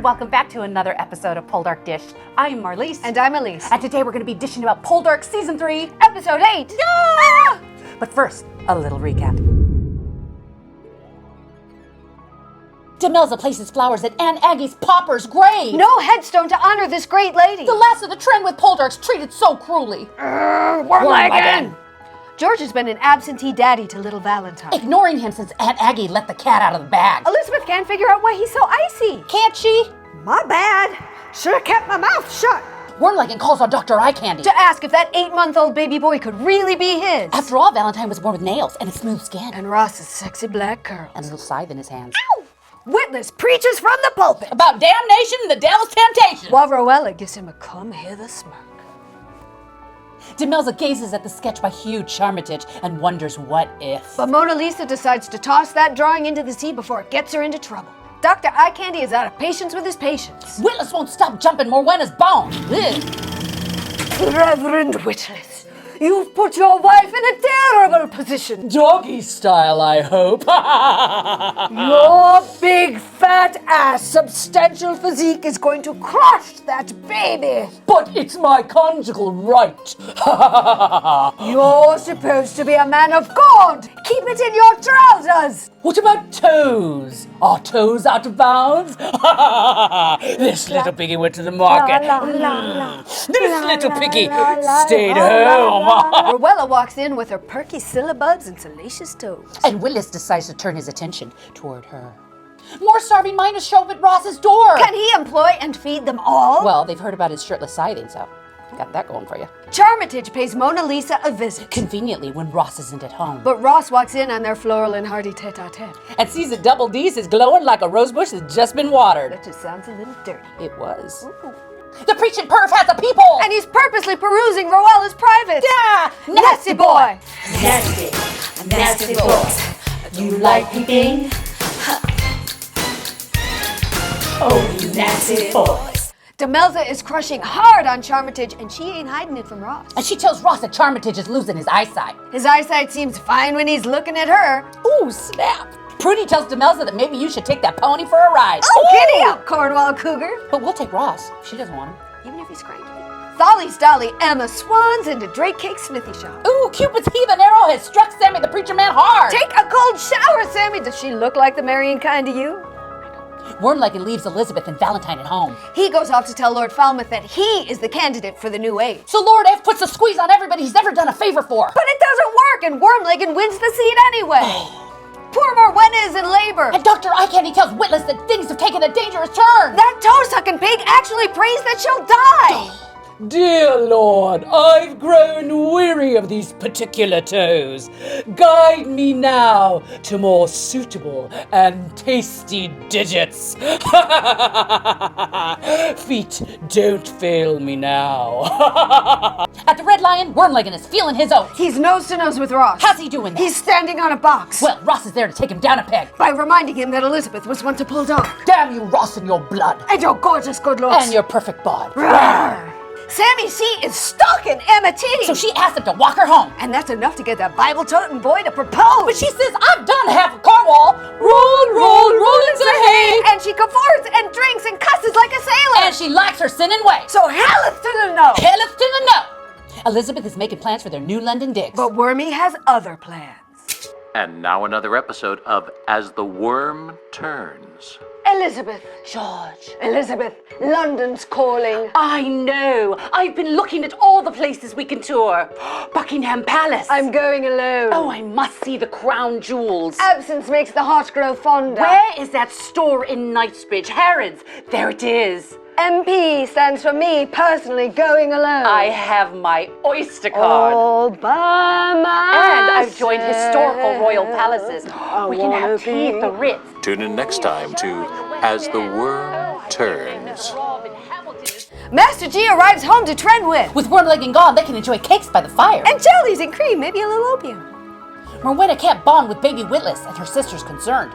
welcome back to another episode of PoldarkDish. I'm Marlise. And I'm Elyse. And today we're going to be dishing about Poldark Season 3, Episode 8! Yeah! Ah! But first, a little recap. Demelza places flowers at Aunt Aggie's pauper's grave. No headstone to honor this great lady. The last of the trend with Poldarks treated so cruelly. Worm-legged. George has been an absentee daddy to little Valentine. Ignoring him since Aunt Aggie let the cat out of the bag. Elizabeth can't figure out why he's so icy. Can't she? My bad. Should have kept my mouth shut. Wormlegged calls on Dr. Eye Candy to ask if that 8-month-old baby boy could really be his. After all, Valentine was born with nails and a smooth skin. And Ross's sexy black curls. And a little scythe in his hands. Ow! Witless preaches from the pulpit about damnation and the devil's temptation. While Rowella gives him a come-hither smirk. Demelza gazes at the sketch by Hugh Charmitage and wonders what if. But Mona Lisa decides to toss that drawing into the sea before it gets her into trouble. Dr. Eye Candy is out of patience with his patients. Witless won't stop jumping Morwenna's bones. Reverend Witless, you've put your wife in a terrible position. Doggy style, I hope. Your big fat ass substantial physique is going to crush that baby. But it's my conjugal right. You're supposed to be a man of God. Keep it in your trousers. What about toes? Are toes out of bounds? This little piggy went to the market. This little piggy stayed home. Rowella walks in with her perky syllabuds and salacious toes. And Willis decides to turn his attention toward her. More starving miners show up at Ross's door. Can he employ and feed them all? Well, they've heard about his shirtless scything, so got that going for you. Charmitage pays Mona Lisa a visit. Conveniently when Ross isn't at home. But Ross walks in on their floral and hearty tete-a-tete. And sees that Double D's is glowing like a rose bush that's just been watered. That just sounds a little dirty. It was. Ooh. The preaching perv has a peephole! And he's purposely perusing Rowella's privates. Yeah! Nasty boy! Nasty boy. You like peeping? Oh, you nasty boys. Demelza is crushing hard on Charmitage, and she ain't hiding it from Ross. And she tells Ross that Charmitage is losing his eyesight. His eyesight seems fine when he's looking at her. Ooh, snap! Prudy tells Demelza that maybe you should take that pony for a ride. Oh, giddy up, Cornwall Cougar. But we'll take Ross. She doesn't want him. Even if he's cranky. Tholly's dolly Emma swans into Drake Cake Smithy shop. Ooh, Cupid's heathen arrow has struck Sammy the preacher man hard. Take a cold shower, Sammy. Does she look like the marrying kind to you? Wormlegged leaves Elizabeth and Valentine at home. He goes off to tell Lord Falmouth that he is the candidate for the new age. So Lord F puts a squeeze on everybody he's never done a favor for. But it doesn't work, and Wormlegged wins the seat anyway. Poor Morwenna is in labor. And Dr. Eye Candy tells Witless that things have taken a dangerous turn. That toe-sucking pig actually prays that she'll die. Dear Lord, I've grown weary of these particular toes. Guide me now to more suitable and tasty digits. Feet, don't fail me now. At the Red Lion, Wormlegged is feeling his oats. He's nose to nose with Ross. How's he doing that? He's standing on a box. Well, Ross is there to take him down a peg. By reminding him that Elizabeth was once a Poldark. Damn you, Ross, and your blood. And your gorgeous good looks. And your perfect bod. Rawr. Sammy C is stalking Emma T. So she asked him to walk her home. And that's enough to get that Bible-toting boy to propose. But she says, I've done half of Cornwall. Roll into hay. And she cavorts and drinks and cusses like a sailor. And she likes her sinning ways. So helleth to the no. Helleth to the no. Elizabeth is making plans for their new London digs. But Wormy has other plans. And now another episode of As the Worm Turns. Elizabeth. George. Elizabeth, London's calling. I know. I've been looking at all the places we can tour. Buckingham Palace. I'm going alone. Oh, I must see the crown jewels. Absence makes the heart grow fonder. Where is that store in Knightsbridge? Harrods. There it is. MP stands for me personally going alone. I have my Oyster card. All by myself. And I've joined historical royal palaces. We can have tea at the Ritz. Tune in next time to As the Worm Turns. Master G arrives home to Trendwind. With Wormlegged gone, they can enjoy cakes by the fire. And jellies and cream, maybe a little opium. Morwenna can't bond with baby Witless, and her sister's concerned.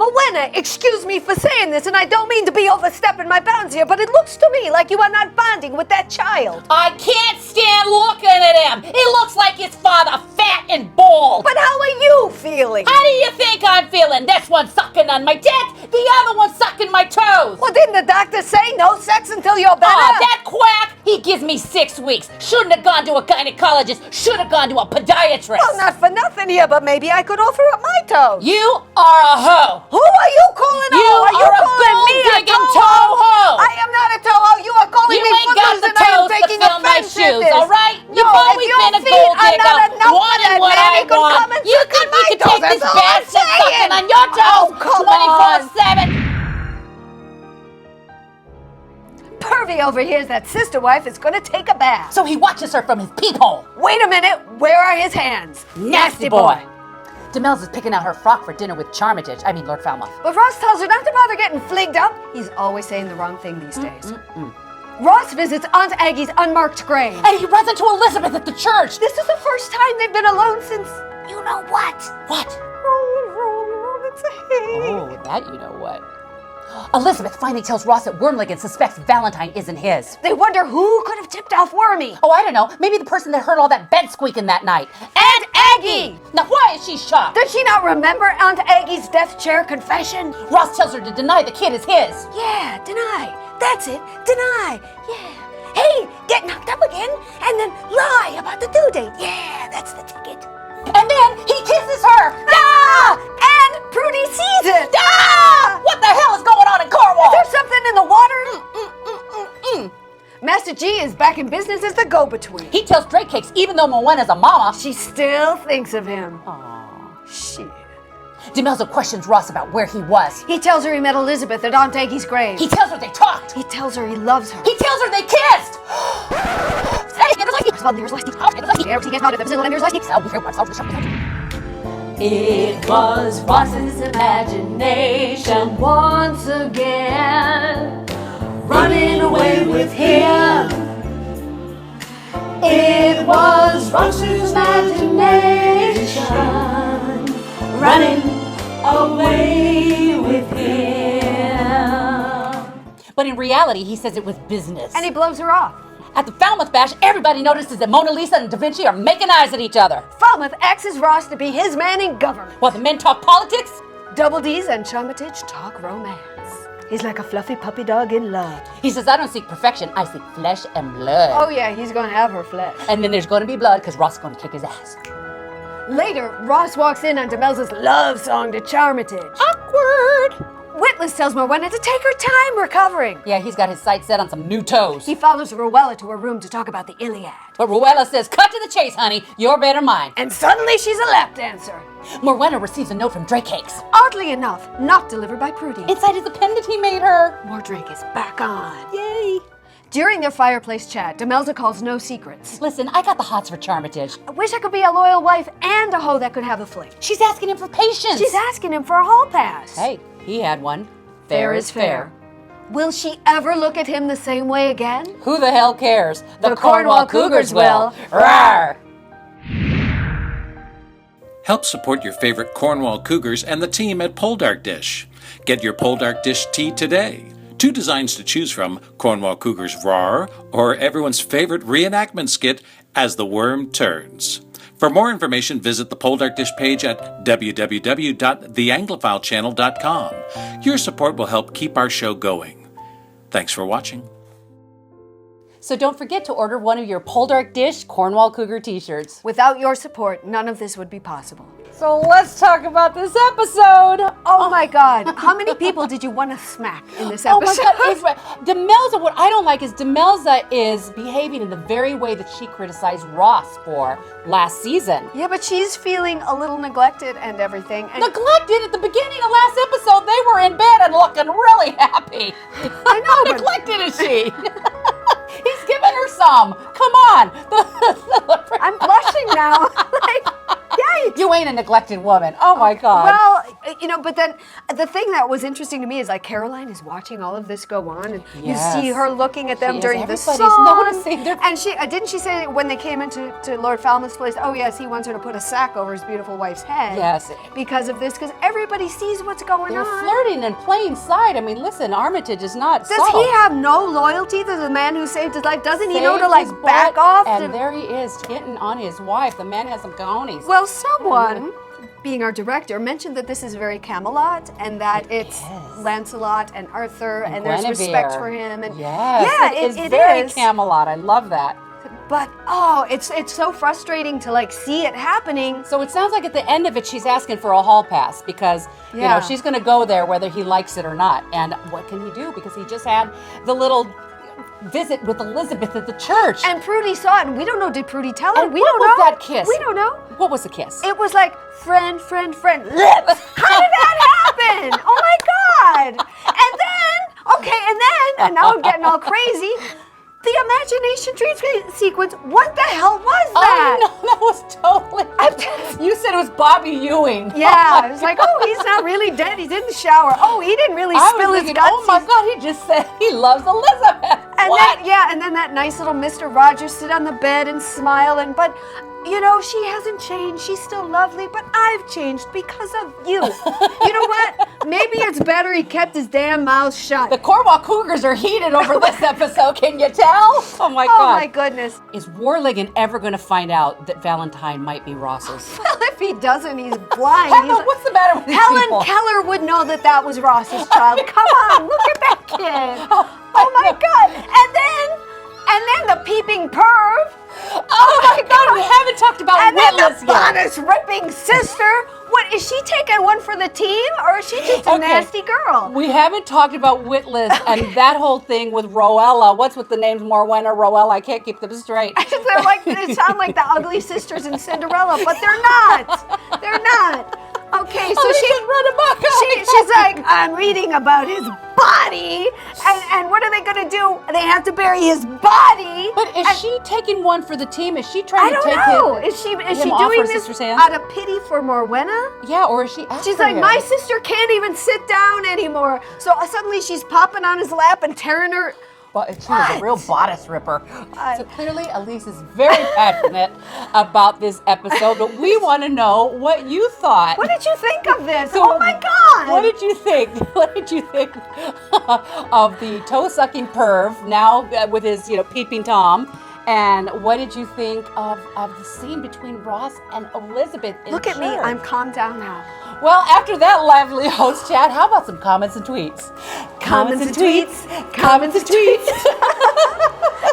Moena, excuse me for saying this, and I don't mean to be overstepping my bounds here, but it looks to me like you are not bonding with that child. I can't stand looking at him. He looks like his father, fat and bald. But how are you feeling? How do you think I'm feeling? This one sucking on my tit, the other one sucking my toes. Well, didn't the doctor say no sex until you're better? Oh, that quack! He gives me 6 weeks. Shouldn't have gone to a gynecologist. Should have gone to a podiatrist. Well, not for nothing here, but maybe I could offer up my toes. You are a hoe. Who are you calling a You hoe? Are you are a calling me a gold-digging toe-hoe? toe-hoe. I am not a toe-hoe. You are calling You me ain't got footloose the and I am toes to taking fill my offense at shoes, this. all right? You've No, always if your been a feet gold are digger, not enough for wanting that what man, I he could want. come and You suck think on my you could toes, take this that's all I'm bastard sucking saying. on your toes Oh, come on. 24/7? Pervy over here, that sister wife is going to take a bath. So he watches her from his peephole. Wait a minute, where are his hands? Nasty boy. Demel's is picking out her frock for dinner with Charmitage. I mean, Lord Falmouth. But Ross tells her not to bother getting fligged up. He's always saying the wrong thing these days. Ross visits Aunt Aggie's unmarked grave. And he runs into Elizabeth at the church. This is the first time they've been alone since, you know what? What? It's a hate. Oh, that you know what. Elizabeth finally tells Ross that Wormling and suspects Valentine isn't his. They wonder who could have tipped off Wormy. Oh, I don't know. Maybe the person that heard all that bed squeaking that night. Aunt Aggie! Now, why is she shocked? Does she not remember Aunt Aggie's death chair confession? Ross tells her to deny the kid is his. Yeah, deny. That's it. Deny. Yeah. Hey, get knocked up again and then lie about the due date. Yeah, that's the ticket. And then he kisses her. Ah! And Prudy sees it. Ah! What the hell is going on in Cornwall? Is there something in the water? Master G is back in business as the go-between. He tells Drake Cakes even though Moena's a mama. She still thinks of him. Aww. Shit. Demelza questions Ross about where he was. He tells her he met Elizabeth at Aunt Aggie's grave. He tells her they talked. He tells her he loves her. He tells her they kissed. It was Ross's imagination once again, running away with him. It was Ross's imagination, running away with him. But in reality, he says it was business. And he blows her off. At the Falmouth Bash, everybody notices that Mona Lisa and Da Vinci are making eyes at each other. Falmouth axes Ross to be his man in government. While the men talk politics, Double D's and Charmitage talk romance. He's like a fluffy puppy dog in love. he says, I don't seek perfection, I seek flesh and blood. Oh yeah, he's gonna have her flesh. And then there's going to be blood because Ross is going to kick his ass. Later, Ross walks in on Demelza's love song to Charmitage. Awkward. Witless tells Morwenna to take her time recovering. Yeah, he's got his sights set on some new toes. He follows Rowella to her room to talk about the Iliad. But Rowella says, cut to the chase, honey. You're better mine. And suddenly she's a lap dancer. Morwenna receives a note from Drake Cakes. Oddly enough, not delivered by Prudy. Inside is the pendant he made her. More Drake is back on. Yay. During their fireplace chat, Demelza calls no secrets. Listen, I got the hots for Charmitage. I wish I could be a loyal wife and a hoe that could have a fling. She's asking him for patience. She's asking him for a hall pass. Hey, he had one. Fair is fair. Will she ever look at him the same way again? Who the hell cares? The Cornwall Cougars will. Rawr! Help support your favorite Cornwall Cougars and the team at PoldarkDish. Get your PoldarkDish tea today. 2 designs to choose from, Cornwall Cougars Roar or everyone's favorite reenactment skit, As the Worm Turns. For more information, visit the PoldarkDish page at www.theanglophilechannel.com. Your support will help keep our show going. Thanks for watching. So don't forget to order one of your PoldarkDish Cornwall Cougar t-shirts. Without your support, none of this would be possible. So let's talk about this episode. Oh my God, how many people did you want to smack in this Oh my episode? God, it's right. Demelza, what I don't like is Demelza is behaving in the very way that she criticized Ross for last season. Yeah, but she's feeling a little neglected and everything. And Neglected at the beginning of last episode, they were in bed and looking really happy. I know, How but- neglected is she? He's giving her some. Come on. I'm blushing now. Like, yeah. You ain't a neglected woman. Oh my God. Well, you know, but then the thing that was interesting to me is like Caroline is watching all of this go on, and you see her looking at them during the song. Noticing their... And she didn't she say when they came into Lord Falmouth's place, oh yes, he wants her to put a sack over his beautiful wife's head. Yes. Because of this, because everybody sees what's going They're on. flirting in plain sight. I mean, listen, Armitage is not Does subtle. he have no loyalty to the man who saved his life? Doesn't he know to Saved like his back butt, off? And there he is, hitting on his wife. The man has some cojones. Well, someone, being our director, mentioned that this is very Camelot and that it's Lancelot and Arthur and there's respect for him. And yes, yeah, it is very is. Camelot. I love that. But it's so frustrating to like see it happening. So it sounds like at the end of it, she's asking for a hall pass because you know she's going to go there whether he likes it or not. And what can he do? Because he just had the little visit with Elizabeth at the church. And Prudy saw it, and we don't know. Did Prudy tell her? And We what don't was know. that kiss? We don't know. What was the kiss? It was like friend, friend, friend, lips. How did that happen? Oh my God! And now I'm getting all crazy. The imagination dream sequence. What the hell was that? Oh no, that was totally. You said it was Bobby Ewing. Yeah, I was like, oh, he's not really dead. He's in the shower. Oh, he didn't really spill his guts. Oh my God, he just said he loves Elizabeth. And what? and then that nice little Mr. Rogers sit on the bed and smile. But you know, she hasn't changed. She's still lovely, but I've changed because of you. You know what? Maybe it's better he kept his damn mouth shut. The Cornwall Cougars are heated over this episode. Can you tell? Oh my God. Oh my goodness. Is Warligan ever going to find out that Valentine might be Ross's? Well, if he doesn't, he's blind. What's the matter with these Helen people? Keller would know that was Ross's child. Come on, look at that kid. Oh my God. And then the peeping perv. Oh my God, we haven't talked about And then Witless the yet. bodice ripping sister. What, is she taking one for the team, or is she just a nasty girl? We haven't talked about Witless and that whole thing with Roella. What's with the names Morwenna, Roella? I can't keep them straight. They're like, they sound like the ugly sisters in Cinderella, but they're not. They're not. Okay, so she's like, I'm reading about his body, and what are they gonna do? They have to bury his body. But is she taking one for the team? Is she trying to take I don't know. him? Is she off doing her this sister's hands? out of pity for Morwenna? Yeah, or is she after She's like, him? my sister can't even sit down anymore. So suddenly she's popping on his lap and tearing her. But she was a real bodice ripper. So clearly, Elyse is very passionate about this episode, but we want to know what you thought. What did you think of this? Oh my God! What did you think? What did you think of the toe-sucking perv now with his, peeping Tom? And what did you think of the scene between Ross and Elizabeth in Look at me, church? I'm calmed down now. Well, after that lively host chat, how about some comments and tweets? Comments and tweets. Comments and tweets.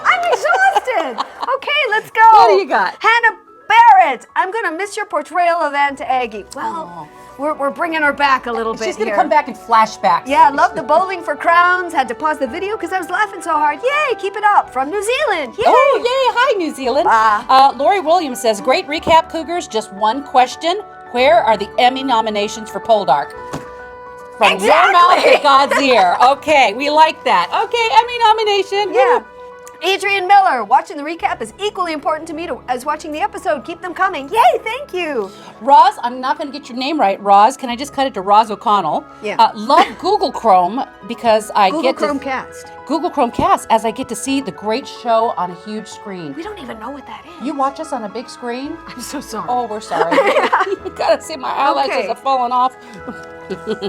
I'm exhausted. Okay, let's go. What do you got? Hannah Barrett, I'm going to miss your portrayal of Aunt Aggie. Well, we're bringing her back a little bit She's going to here. come back in flashbacks. Yeah, love the bowling for crowns. Had to pause the video because I was laughing so hard. Yay, keep it up. From New Zealand. Yay. Oh, yay. Hi, New Zealand. Lori Williams says, great recap, Cougars. Just one question. Where are the Emmy nominations for Poldark? From your mouth to God's ear. Okay, we like that. Okay, Emmy nomination. Yeah. Adrian Miller, watching the recap is equally important to me as watching the episode. Keep them coming. Yay, thank you. Roz, I'm not going to get your name right. Roz, can I just cut it to Roz O'Connell? Yeah. Love Google Chrome because I Google get Chromecast. Google Chromecast as I get to see the great show on a huge screen. We don't even know what that is. You watch us on a big screen? I'm so sorry. Oh, we're sorry. You gotta see my eyelashes are falling off.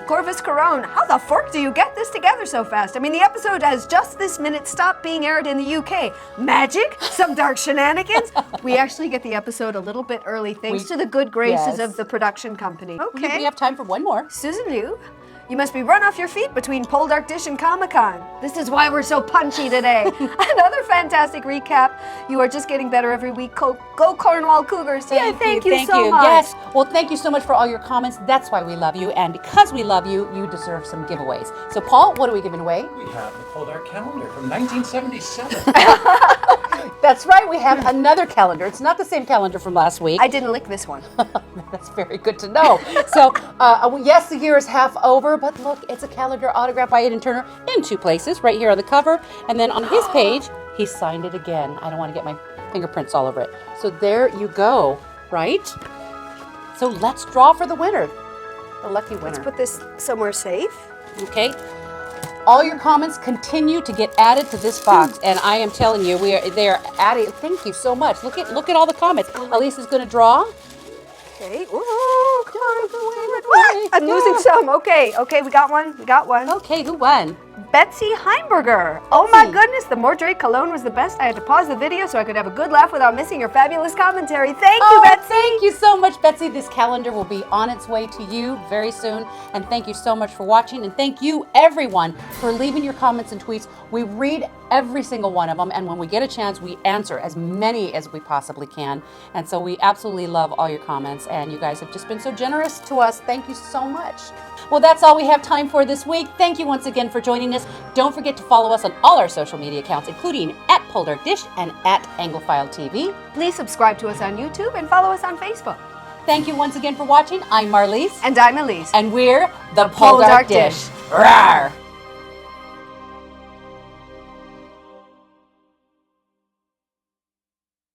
Corvus Corone, how the fork do you get this together so fast? I mean, the episode has just this minute stopped being aired in the UK. Magic? Some dark shenanigans? We actually get the episode a little bit early thanks to the good graces of the production company. Okay. We have time for one more. Susan Liu, you must be run off your feet between PoldarkDish and Comic-Con. This is why we're so punchy today. Another fantastic recap. You are just getting better every week. Go Cornwall Cougars. Thank you so much. Yes. Well, thank you so much for all your comments. That's why we love you. And because we love you, you deserve some giveaways. So, Paul, what are we giving away? We have the Poldark calendar from 1977. That's right. We have another calendar. It's not the same calendar from last week. I didn't lick this one. That's very good to know. So, yes, the year is half over, but look, it's a calendar autographed by Aidan Turner in two places, right here on the cover, and then on his page, he signed it again. I don't want to get my fingerprints all over it. So there you go, right? So let's draw for the winner. the lucky winner. Let's put this somewhere safe. Okay. All your comments continue to get added to this box, and I am telling you, they are adding. Thank you so much. Look at all the comments. Elyse is going to draw. Okay. Ooh, come on. What? I'm losing some. Okay, we got one. Okay, who won? Betsy Heimberger. Oh my goodness, the Mordrake cologne was the best. I had to pause the video so I could have a good laugh without missing your fabulous commentary. Thank you, Betsy. Thank you so much, Betsy. This calendar will be on its way to you very soon. And thank you so much for watching. And thank you, everyone, for leaving your comments and tweets. We read every single one of them. And when we get a chance, we answer as many as we possibly can. And so we absolutely love all your comments. And you guys have just been so generous to us. Thank you so much. Well, that's all we have time for this week. Thank you once again for joining us. Don't forget to follow us on all our social media accounts, including at PoldarkDish and at Anglophile TV. Please subscribe to us on YouTube and follow us on Facebook. Thank you once again for watching. I'm Marlise. And I'm Elyse. And we're the Poldark Poldark Dish. Rawr!